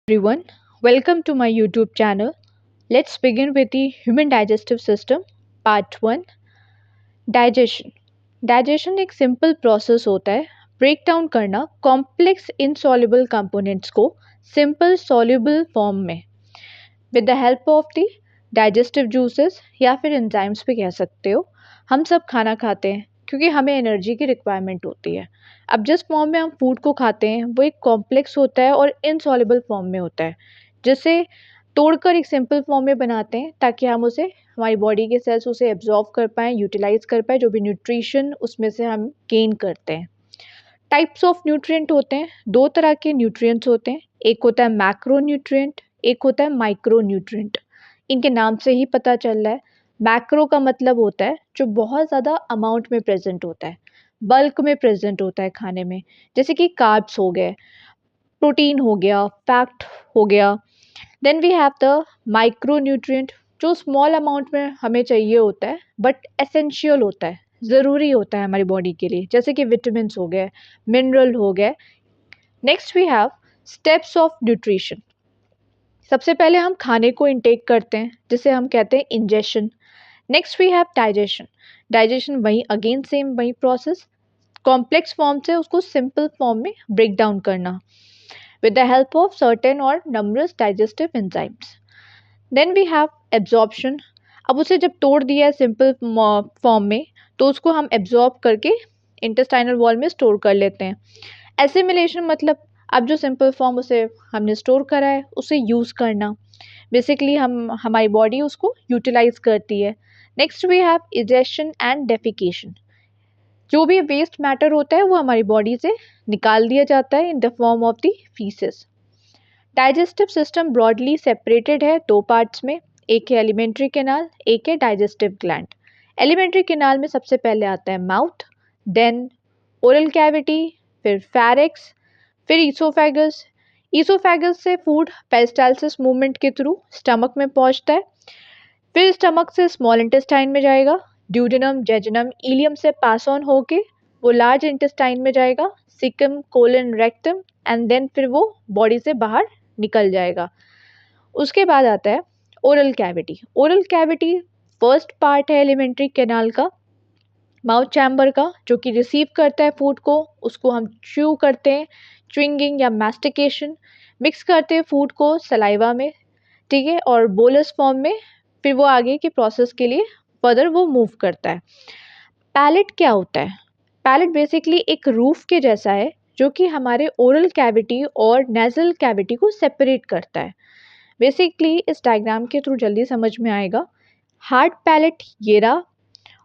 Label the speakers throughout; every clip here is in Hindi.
Speaker 1: Everyone, welcome to my YouTube channel. Let's begin with the human digestive system, part 1. Digestion. Digestion एक सिंपल प्रोसेस होता है ब्रेक डाउन करना कॉम्प्लेक्स इनसॉल्युबल कंपोनेंट्स को सिंपल सॉल्युबल फॉर्म में with the help of the digestive juices या फिर एंजाइम्स भी कह सकते हो। हम सब खाना खाते हैं क्योंकि हमें एनर्जी की रिक्वायरमेंट होती है। अब जिस फॉर्म में हम फूड को खाते हैं वो एक कॉम्प्लेक्स होता है और इनसॉल्युबल फॉर्म में होता है, जिसे तोड़कर एक सिंपल फॉर्म में बनाते हैं ताकि हम उसे हमारी बॉडी के सेल्स उसे एब्जॉर्व कर पाएँ, यूटिलाइज कर पाएँ, जो भी न्यूट्रिशन उसमें से हम गेन करते हैं। टाइप्स ऑफ न्यूट्रिएंट होते हैं, दो तरह के न्यूट्रिएंट्स होते हैं। एक होता है मैक्रो न्यूट्रिएंट, एक होता है माइक्रो न्यूट्रिएंट। इनके नाम से ही पता चल रहा है। मैक्रो का मतलब होता है जो बहुत ज़्यादा अमाउंट में प्रेजेंट होता है, बल्क में प्रेजेंट होता है खाने में, जैसे कि कार्ब्स हो गए, प्रोटीन हो गया, फैट हो गया। Then we have the micro nutrient जो स्मॉल अमाउंट में हमें चाहिए होता है बट एसेंशियल होता है, ज़रूरी होता है हमारी बॉडी के लिए, जैसे कि विटामिन्स हो गए, मिनरल हो गए। Next we have steps of nutrition. सबसे पहले हम खाने को इनटेक करते हैं जिसे हम कहते हैं ingestion. Next we have digestion. Digestion वही अगेन सेम वही प्रोसेस, कॉम्प्लेक्स फॉर्म से उसको सिंपल फॉर्म में ब्रेक डाउन करना with the help of certain or numerous digestive enzymes. Then we have absorption. अब उसे जब तोड़ दिया है सिंपल फॉर्म में तो उसको हम एब्जॉर्ब करके इंटेस्टाइनल वॉल में स्टोर कर लेते हैं। एसिमिलेशन मतलब अब जो सिंपल फॉर्म उसे हमने स्टोर करा है उसे यूज़ करना। बेसिकली हम हमारी बॉडी उसको यूटिलाइज करती है। Next we have egestion and defecation. जो भी वेस्ट मैटर होता है वो हमारी बॉडी से निकाल दिया जाता है in the form of the faeces. Digestive system broadly separated है दो पार्ट्स में, एक है एलिमेंट्री कैनाल, एक है डाइजेस्टिव ग्लैंड। एलिमेंट्री कैनाल में सबसे पहले आता है माउथ, देन ओरल कैविटी, फिर फेरिक्स, फिर ईसोफेगस। ईसोफेगस से फूड पेरिस्टालसिस मूवमेंट के थ्रू स्टमक में पहुंचता है, फिर स्टमक से स्मॉल इंटेस्टाइन में जाएगा, ड्यूडेनम, जेजुनम, इलियम से पास ऑन होके वो लार्ज इंटेस्टाइन में जाएगा, caecum, colon, rectum, and then फिर वो बॉडी से बाहर निकल जाएगा। उसके बाद आता है oral cavity. Oral cavity first part है एलिमेंट्री कैनाल का, माउथ चैम्बर का, जो कि रिसीव करता है फूड को, उसको हम च्यू करते हैं, च्विंगिंग या मैस्टिकेशन, मिक्स करते हैं फूड को सलाइवा में, ठीक है, और बोलस फॉर्म में फिर वो आगे के प्रोसेस के लिए फर्दर वो मूव करता है। पैलेट क्या होता है? पैलेट बेसिकली एक रूफ के जैसा है जो कि हमारे ओरल कैविटी और नेजल कैविटी को सेपरेट करता है। बेसिकली इस डायग्राम के थ्रू जल्दी समझ में आएगा। हार्ड पैलेट ये रहा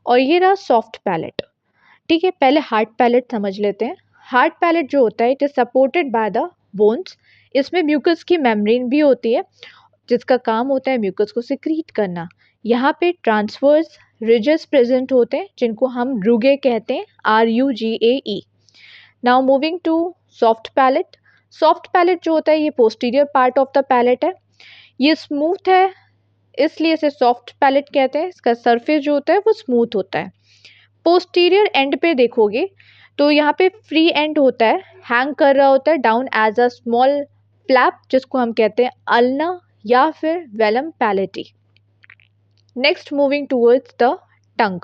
Speaker 1: और ये रहा सॉफ्ट पैलेट। ठीक है, पहले हार्ड पैलेट समझ लेते हैं। हार्ड पैलेट जो होता है it is supported by the bones. इसमें म्यूकस की मेम्ब्रेन भी होती है जिसका काम होता है म्यूकस को सिक्रीट करना। यहाँ पे ट्रांसवर्स रिजेस प्रेजेंट होते हैं जिनको हम रुगे कहते हैं, RUGAE। Now moving to soft palate. Soft palate जो होता है ये posterior part of the palate है, ये स्मूथ है इसलिए इसे सॉफ्ट पैलेट कहते हैं। इसका सरफेस जो होता है वो स्मूथ होता है। पोस्टीरियर एंड पे देखोगे तो यहाँ पे फ्री एंड होता है, हैंग कर रहा होता है down as a small flap जिसको हम कहते हैं अल्ना या फिर velum palati. Next moving towards the tongue.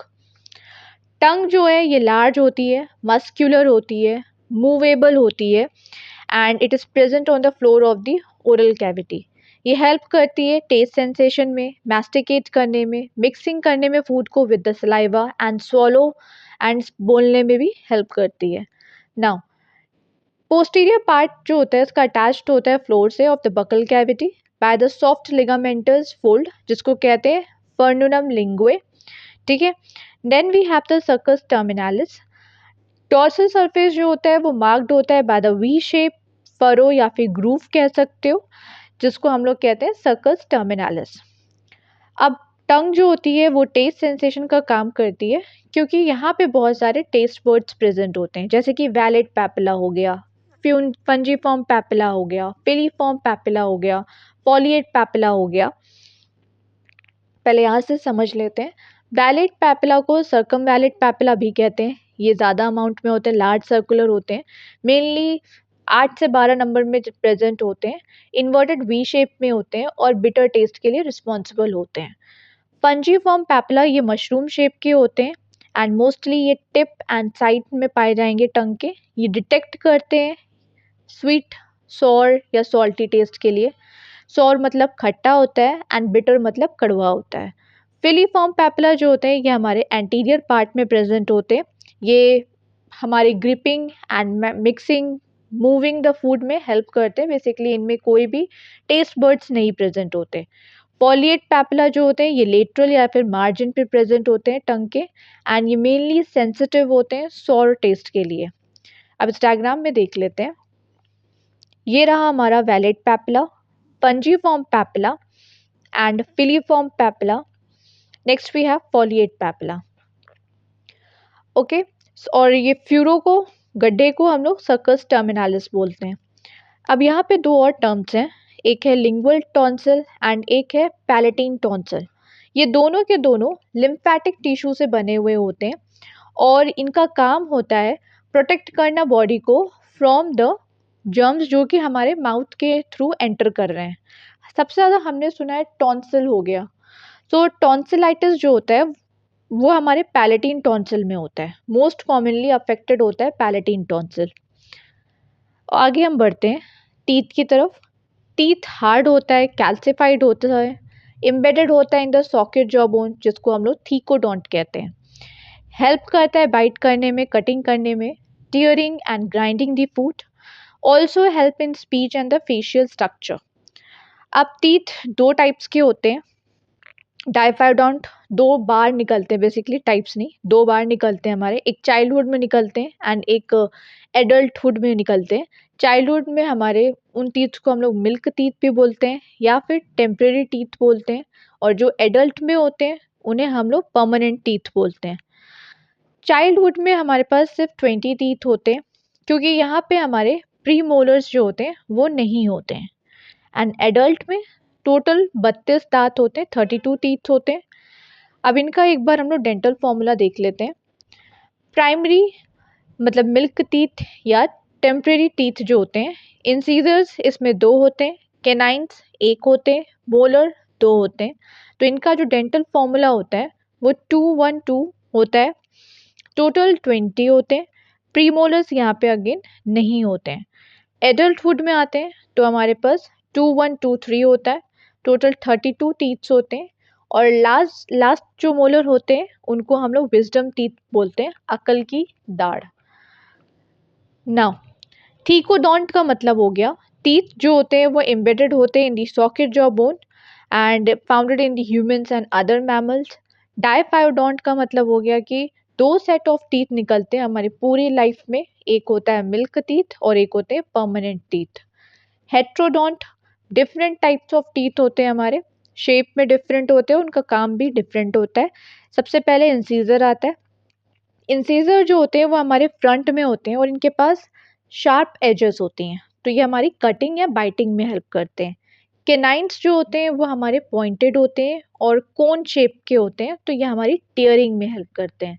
Speaker 1: Tongue जो है ये लार्ज होती है, मस्क्यूलर होती है, मूवेबल होती है and it is present on the floor of the oral cavity. ये हेल्प करती है टेस्ट सेंसेशन में, मैस्टिकेट करने में, मिक्सिंग करने में फूड को with the saliva and swallow and बोलने में भी हेल्प करती है। नाउ पोस्टीरियर पार्ट जो होता है इसका अटैच्ड होता है फ्लोर से of the buccal cavity by the soft ligamentous fold जिसको कहते हैं फर्नुनम लिंगुए। ठीक है, then we have the sulcus terminalis. Dorsal surface जो होता है वो मार्क्ड होता है by the V shape furrow या फिर ग्रूव कह सकते हो, जिसको हम लोग कहते हैं सर्कस टर्मिनालिस। अब टंग जो होती है वो टेस्ट सेंसेशन का काम करती है क्योंकि यहाँ पे बहुत सारे टेस्ट बर्ड्स प्रेजेंट होते हैं, जैसे कि वैलेट पैपिला हो गया, फंजीफॉर्म पैपिला हो गया, पिलीफॉर्म पैपिला हो गया, फॉलिएट पैपिला हो गया। पहले यहाँ से समझ लेते हैं। वैलेट पैपिला को सर्कम वैलेट पैपिला भी कहते हैं। ये ज़्यादा अमाउंट में होते हैं, लार्ज सर्कुलर होते हैं, मेनली 8 से 12 नंबर में प्रेजेंट होते हैं, इन्वर्टेड वी शेप में होते हैं और बिटर टेस्ट के लिए रिस्पॉन्सिबल होते हैं। फंजीफॉर्म पैपिला ये मशरूम शेप के होते हैं एंड मोस्टली ये टिप एंड साइड में पाए जाएंगे टंग के। ये डिटेक्ट करते हैं स्वीट, सॉर या सॉल्टी टेस्ट के लिए। सॉर मतलब खट्टा होता है एंड बिटर मतलब कड़वा होता है। फिलीफॉर्म पैपिला जो होते हैं ये हमारे एंटीरियर पार्ट में प्रेजेंट होते हैं। ये हमारी gripping and mixing, moving the food में हेल्प करते हैं। बेसिकली इनमें कोई भी टेस्ट बर्ड्स नहीं प्रेजेंट होते। फॉलिएट पैपिला जो होते हैं ये लेटरल या फिर मार्जिन पे प्रेजेंट होते हैं टंग के एंड ये मेनली सेंसिटिव होते हैं सॉर टेस्ट के लिए। अब इस डायग्राम में देख लेते हैं। ये रहा हमारा vallate papilla, fungiform papilla and filiform papilla. Next we have foliate papilla. Okay, और ये फ्यूरो को, गड्ढे को हम लोग सर्कस टर्मिनालिस बोलते हैं। अब यहाँ पे दो और टर्म्स हैं, एक है लिंगुअल टॉन्सिल एंड एक है पैलेटिन टॉन्सिल। ये दोनों के दोनों लिम्फेटिक टिश्यू से बने हुए होते हैं और इनका काम होता है प्रोटेक्ट करना बॉडी को फ्रॉम द जर्म्स जो कि हमारे माउथ के थ्रू एंटर कर रहे हैं। सबसे ज़्यादा हमने सुना है टॉन्सिल हो गया, तो टॉन्सिलाइटिस जो होता है वो हमारे पैलेटिन टॉन्सिल में होता है। मोस्ट कॉमनली अफेक्टेड होता है पैलेटिन टॉन्सिल। आगे हम बढ़ते हैं टीथ की तरफ। टीथ हार्ड होता है, कैल्सिफाइड होता है, एम्बेडेड होता है in the socket jaw bone जिसको हम लोग थीकोडोंट कहते हैं। हेल्प करता है बाइट करने में, कटिंग करने में, tearing and grinding the food. Also help in speech and the facial structure. अब टीथ दो टाइप्स के होते हैं। डाइफाइडोंट दो बार निकलते हैं, बेसिकली टाइप्स नहीं, दो बार निकलते हैं हमारे, एक चाइल्डहुड में निकलते हैं एंड एक एडल्टहुड में निकलते हैं। चाइल्डहुड में हमारे उन टीथ को हम लोग मिल्क टीथ भी बोलते हैं या फिर टेम्परेरी टीथ बोलते हैं, और जो एडल्ट में होते हैं उन्हें हम लोग परमानेंट टीथ बोलते हैं। चाइल्डहुड में हमारे पास सिर्फ 20 टीथ होते हैं क्योंकि यहाँ पे हमारे प्री मोलर्स जो होते हैं वो नहीं होते हैं। एंड एडल्ट में टोटल 32 दांत होते हैं, 32 टीथ होते हैं। अब इनका एक बार हम लोग डेंटल फॉर्मूला देख लेते हैं। प्राइमरी मतलब मिल्क टीथ या टेम्परेरी टीथ जो होते हैं, इंसीजर्स इसमें दो होते हैं, कैनाइन्स एक होते हैं, मोलर दो होते हैं। तो इनका जो डेंटल फॉर्मूला होता है वो 212 होता है। टोटल 20 होते हैं। प्रीमोलर्स यहाँ पे अगेन नहीं होते हैं। एडल्टहुड में आते हैं तो हमारे पास 2123 होता है। टोटल 32 टीथ्स होते हैं और लास्ट जो मोलर होते हैं उनको हम लोग विजडम टीथ बोलते हैं, अकल की दाढ़। नाउ थीकोडोंट का मतलब हो गया टीथ जो होते हैं वो एम्बेडेड होते हैं in the socket jaw bone and founded in the humans and other mammals. Diphyodont का मतलब हो गया कि दो सेट ऑफ टीथ निकलते हैं हमारी पूरी लाइफ में, एक होता है मिल्क टीथ और एक होते हैं permanent teeth. Heterodont different types of teeth होते हैं हमारे, शेप में डिफरेंट होते हैं, उनका काम भी डिफरेंट होता है। सबसे पहले इंसीजर आता है। इंसीजर जो होते हैं वो हमारे फ्रंट में होते हैं और इनके पास शार्प एजेस होती हैं, तो ये हमारी कटिंग या बाइटिंग में हेल्प करते हैं। केनाइन्स जो होते हैं वो हमारे पॉइंटेड होते हैं और कोन शेप के होते हैं, तो ये हमारी टीयरिंग में हेल्प करते हैं।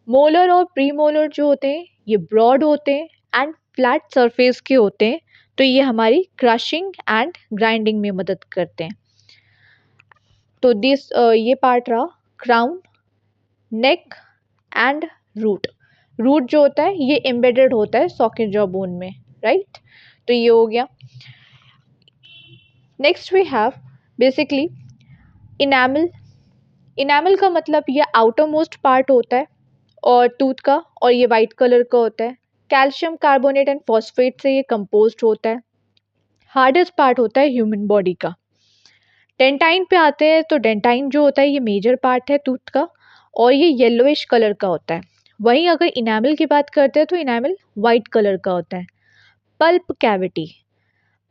Speaker 1: मोलर और प्री मोलर जो होते हैं ये ब्रॉड होते हैं एंड फ्लैट सरफेस के होते हैं, तो ये हमारी क्रशिंग एंड ग्राइंडिंग में मदद करते हैं। तो ये पार्ट रहा crown, neck and root. Root जो होता है ये एम्बेडेड होता है सॉकेट जॉ बोन में, राइट? तो ये हो गया। Next we have basically enamel. Enamel का मतलब ये आउटर मोस्ट पार्ट होता है और टूथ का, और ये वाइट कलर का होता है। कैल्शियम कार्बोनेट एंड फॉस्फेट से ये कंपोज्ड होता है। हार्डेस्ट पार्ट होता है ह्यूमन बॉडी का। डेंटाइन पे आते हैं तो डेंटाइन जो होता है ये मेजर पार्ट है टूथ का और ये येलोइश कलर का होता है। वहीं अगर इनामल की बात करते हैं तो इनामल वाइट कलर का होता है। पल्प कैविटी,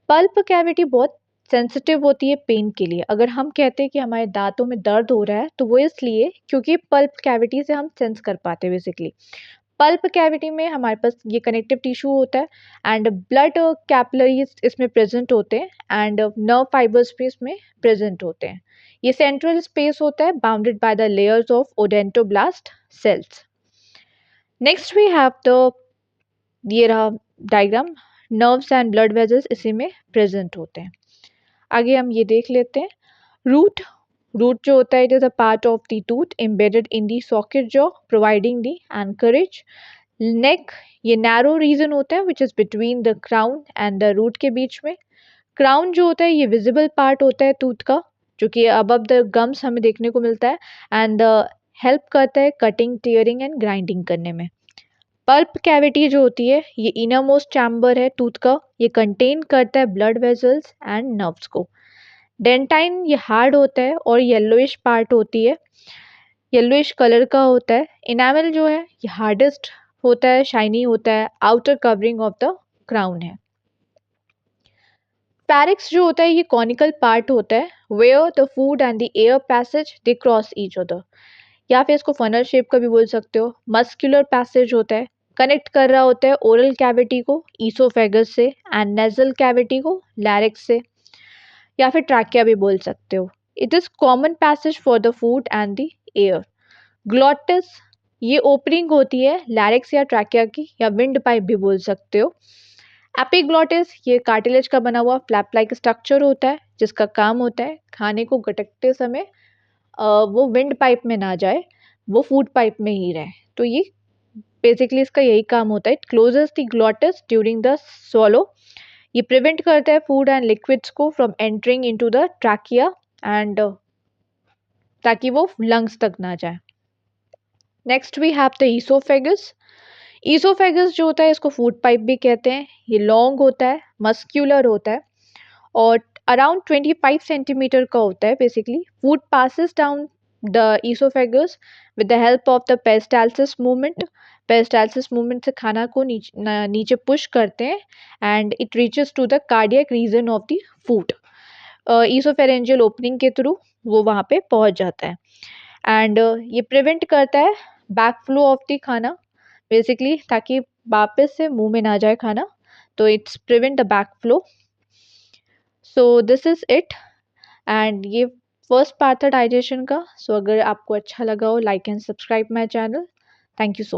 Speaker 1: पल्प कैविटी बहुत सेंसिटिव होती है पेन के लिए। अगर हम कहते हैं कि हमारे दांतों में दर्द हो रहा है तो वो इसलिए क्योंकि पल्प कैविटी से हम सेंस कर पाते हैं बेसिकली। पल्प कैविटी में हमारे पास ये कनेक्टिव टिश्यू होता है एंड ब्लड कैपिलरीज इसमें प्रेजेंट होते हैं एंड नर्व फाइबर्स भी इसमें प्रेजेंट होते हैं। ये सेंट्रल स्पेस होता है bounded by the layers of odontoblast cells. Next we have the, ये रहा diagram, nerves and blood vessels इसी में प्रेजेंट होते हैं। आगे हम ये देख लेते हैं। रूट जो होता है, it is a part of the tooth embedded in the socket jaw providing the anchorage. Neck, ये नैरो रीजन होता है which is between the crown and the root के बीच में। क्राउन जो होता है ये विजिबल पार्ट होता है टूथ का, जो कि अबव द गम्स हमें देखने को मिलता है एंड हेल्प करता है कटिंग, टीयरिंग एंड ग्राइंडिंग करने में। पल्प कैविटी जो होती है ये इनर मोस्ट चैम्बर है टूथ का, ये कंटेन करता है ब्लड वेजल्स एंड नर्व्स को। डेंटाइन ये हार्ड होता है और येलोइश पार्ट होती है, येलोइश कलर का होता है। इनामल जो है ये हार्डेस्ट होता है, शाइनी होता है, outer covering of the crown है। पैरिक्स जो होता है ये कॉनिकल पार्ट होता है where the food and the air passage they cross each other, या फिर इसको फनल शेप का भी बोल सकते हो। मस्कुलर पैसेज होता है, कनेक्ट कर रहा होता है ओरल कैविटी को ईसोफेगस से एंड नेजल कैविटी को लैरिक्स से, या फिर ट्रैकिया भी बोल सकते हो। It is common passage for the food and the air. Glottis, ये ओपनिंग होती है लैरिक्स या ट्रैकिया की, या विंड पाइप भी बोल सकते हो। एपिग्लॉटिस, ये कार्टिलेज का बना हुआ फ्लैप लाइक स्ट्रक्चर होता है जिसका काम होता है खाने को गटकते समय वो विंड पाइप में ना जाए, वो फूड पाइप में ही रहे। तो ये बेसिकली इसका यही काम होता है। It closes the glottis during the swallow। ये प्रिवेंट करता है फूड एंड लिक्विड्स को from entering into the trachea and ताकि वो लंग्स तक ना जाए। Next we have the oesophagus. Oesophagus जो होता है इसको फूड पाइप भी कहते हैं। ये लॉन्ग होता है, मस्क्यूलर होता है और अराउंड 25 सेंटीमीटर का होता है। Basically food passes down the oesophagus with the help of the peristalsis movement. Peristalsis movement से खाना को नीचे पुश करते हैं and it reaches to the cardiac region of the food. Oesophageal opening के थ्रू वो वहाँ पे पहुँच जाता है एंड ये प्रिवेंट करता है बैक फ्लो ऑफ द खाना, बेसिकली ताकि वापस से मुंह में ना जाए खाना। तो it's prevent the back flow. So this is it and ये फर्स्ट पार्ट था डाइजेशन का। सो अगर आपको अच्छा लगा हो, like and subscribe my channel. Thank you so much.